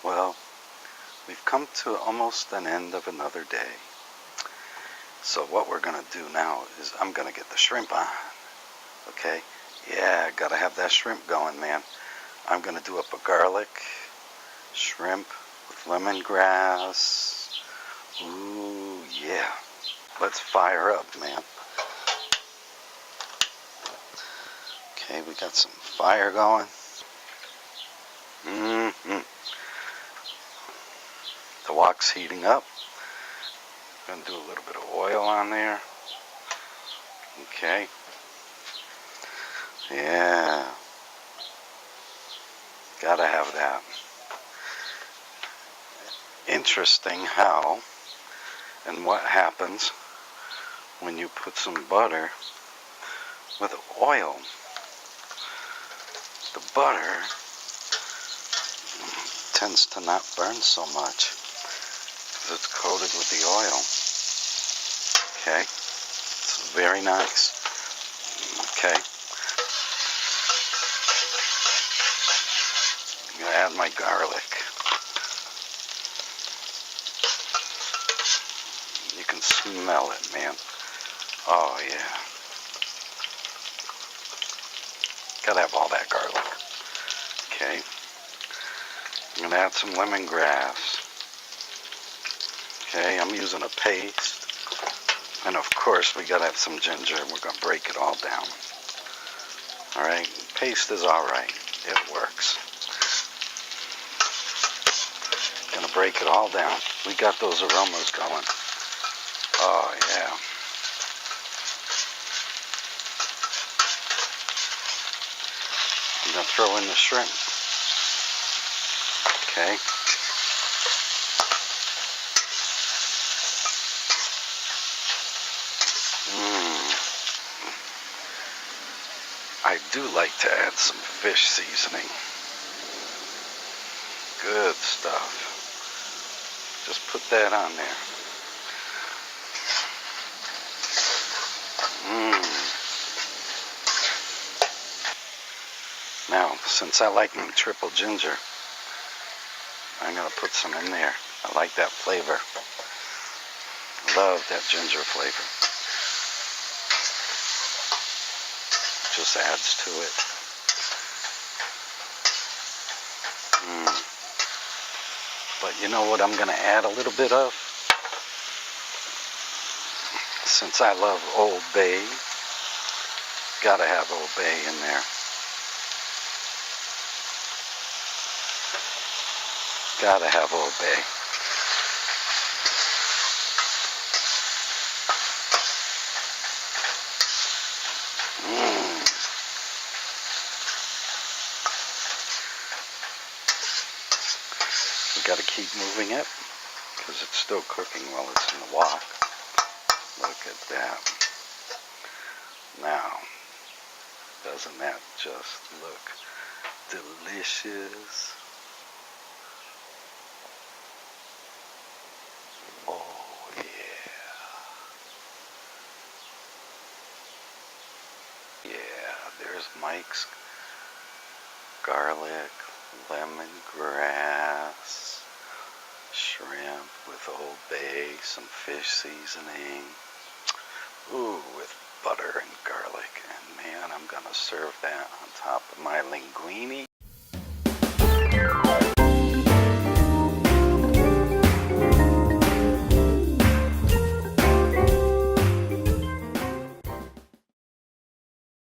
Well, we've come to almost an end of another day. So what we're going to do now is I'm going to get the shrimp on. Okay? Yeah, gotta have that shrimp going, man. I'm going to do up a garlic shrimp with lemongrass. Ooh, yeah. Let's fire up, man. Okay, we got some fire going. The wok's heating up. Gonna do a little bit of oil on there. Okay. Yeah. Gotta have that. Interesting how and what happens when you put some butter with oil. The butter tends to not burn so much because it's coated with the oil. Okay, it's very nice. Okay, I'm gonna add my garlic. You can smell it, man. Oh yeah. Gotta have all that garlic. Okay. I'm gonna add some lemongrass. Okay, I'm using a paste. And of course, we gotta have some ginger. We're gonna break it all down. Alright, paste is alright. It works. Gonna break it all down. We got those aromas going. Oh yeah. I'm gonna throw in the shrimp. Okay. I do like to add some fish seasoning. Good stuff. Just put that on there. Now, since I like my triple ginger, I'm going to put some in there. I like that flavor. Love that ginger flavor. Just adds to it. But you know what I'm going to add a little bit of? Since I love Old Bay, gotta have Old Bay in there. Gotta have Old Bay. We gotta keep moving it because it's still cooking while it's in the wok. Look at that. Now, doesn't that just look delicious? Oh yeah. Yeah, there's Mike's garlic, lemongrass, shrimp with Old Bay, some fish seasoning. Ooh, with butter and garlic. And man, I'm gonna serve that on top of my linguine.